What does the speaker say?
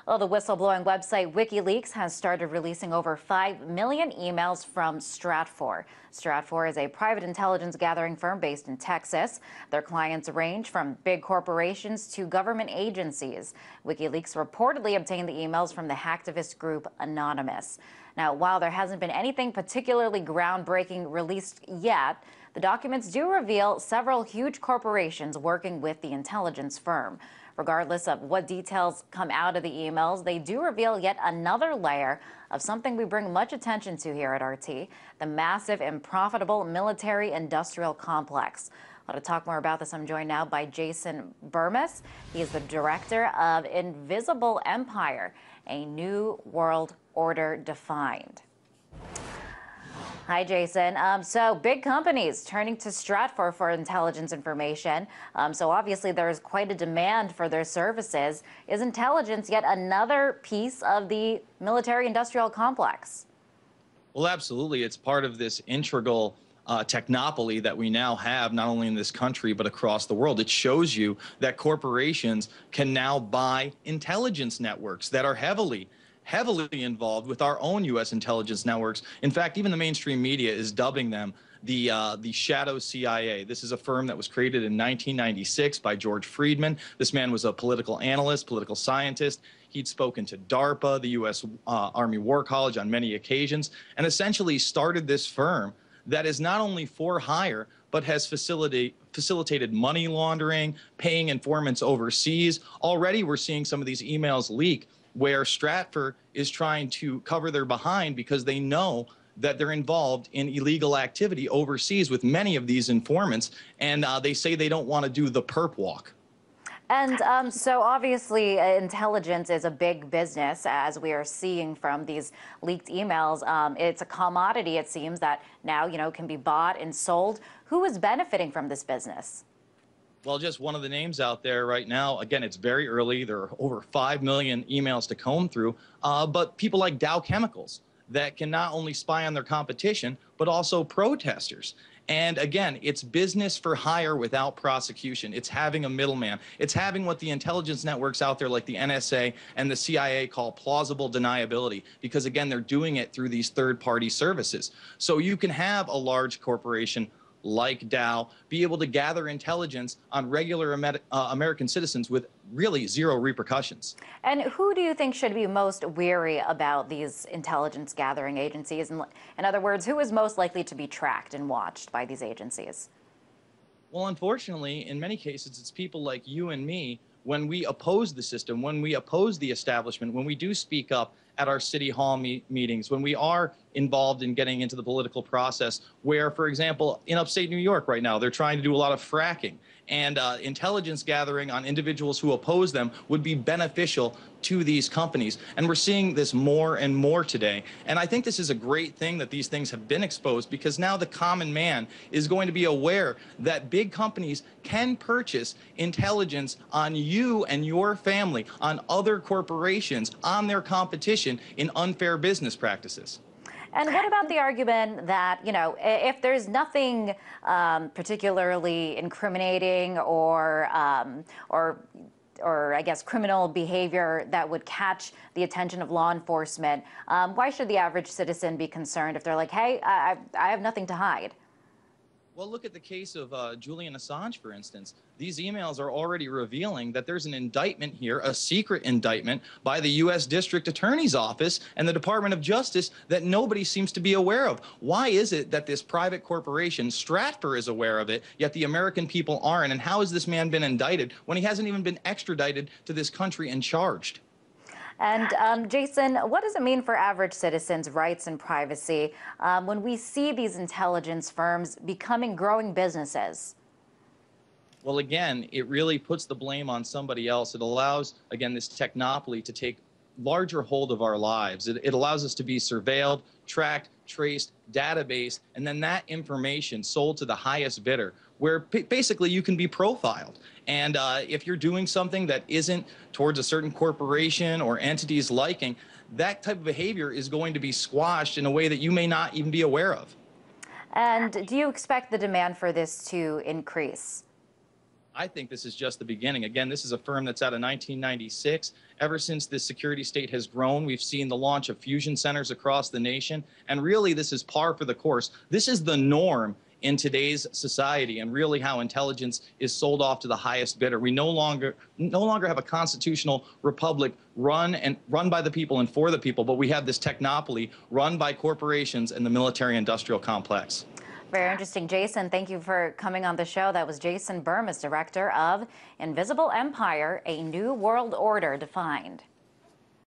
Well, the whistleblowing website WikiLeaks has started releasing over 5 million emails from Stratfor. Stratfor is a private intelligence gathering firm based in Texas. Their clients range from big corporations to government agencies. WikiLeaks reportedly obtained the emails from the hacktivist group Anonymous. Now, while there hasn't been anything particularly groundbreaking released yet, the documents do reveal several huge corporations working with the intelligence firm. Regardless of what details come out of the emails, they do reveal yet another layer of something we bring much attention to here at RT, the massive and profitable military-industrial complex. To talk more about this, I'm joined now by Jason Bermas. He is the director of Invisible Empire, a new world order defined. Hi, Jason. So big companies turning to Stratfor for intelligence information. So obviously there is quite a demand for their services. Is intelligence yet another piece of the military-industrial complex? Well, absolutely. It's part of this integral technopoly that we now have, not only in this country, but across the world. It shows you that corporations can now buy intelligence networks that are heavily involved with our own U.S. intelligence networks. In fact, even the mainstream media is dubbing them the shadow CIA. This is a firm that was created in 1996 by George Friedman. This man was a political analyst, political scientist. He'd spoken to DARPA, the U.S. Army War College, on many occasions, and essentially started this firm that is not only for hire, but has facilitated money laundering, paying informants overseas. Already we're seeing some of these emails leak where Stratfor is trying to cover their behind because they know that they're involved in illegal activity overseas with many of these informants, and they say they don't want to do the perp walk. And so obviously intelligence is a big business, as we are seeing from these leaked emails. It's a commodity, it seems, that now, can be bought and sold. Who is benefiting from this business? Well, just one of the names out there right now. Again, it's very early. There are over 5 million emails to comb through. But people like Dow Chemicals that can not only spy on their competition, but also protesters. And again, it's business for hire without prosecution. It's having a middleman. It's having what the intelligence networks out there like the NSA and the CIA call plausible deniability, because again, they're doing it through these third-party services. So you can have a large corporation like Dow be able to gather intelligence on regular American citizens with really zero repercussions. And who do you think should be most wary about these intelligence gathering agencies? In other words, who is most likely to be tracked and watched by these agencies? Well, unfortunately, in many cases, it's people like you and me. When we oppose the system, when we oppose the establishment, when we do speak up at our city hall meetings, when we are involved in getting into the political process, where, for example, in upstate New York right now, they're trying to do a lot of fracking, and intelligence gathering on individuals who oppose them would be beneficial to these companies. And we're seeing this more and more today. And I think this is a great thing that these things have been exposed, because now the common man is going to be aware that big companies can purchase intelligence on you and your family, on other corporations, on their competition in unfair business practices. And what about the argument that, if there's nothing particularly incriminating or I guess criminal behavior that would catch the attention of law enforcement, why should the average citizen be concerned if they're like, hey, I have nothing to hide? Well, look at the case of Julian Assange, for instance. These emails are already revealing that there's an indictment here, a secret indictment by the U.S. District Attorney's Office and the Department of Justice that nobody seems to be aware of. Why is it that this private corporation, Stratfor, is aware of it, yet the American people aren't? And how has this man been indicted when he hasn't even been extradited to this country and charged? And Jason, what does it mean for average citizens' rights and privacy when we see these intelligence firms becoming growing businesses? Well, again, it really puts the blame on somebody else. It allows, again, this technopoly to take larger hold of our lives. It allows us to be surveilled, tracked, traced, databased, and then that information sold to the highest bidder, where basically you can be profiled. And if you're doing something that isn't towards a certain corporation or entity's liking, that type of behavior is going to be squashed in a way that you may not even be aware of. And do you expect the demand for this to increase? I think this is just the beginning. Again, this is a firm that's out of 1996. Ever since the security state has grown, we've seen the launch of fusion centers across the nation. And really, this is par for the course. This is the norm in today's society, and really how intelligence is sold off to the highest bidder. We no longer have a constitutional republic run by the people and for the people, but we have this technopoly run by corporations and the military-industrial complex. Very interesting. Jason, thank you for coming on the show. That was Jason Bermas, director of Invisible Empire, A New World Order Defined.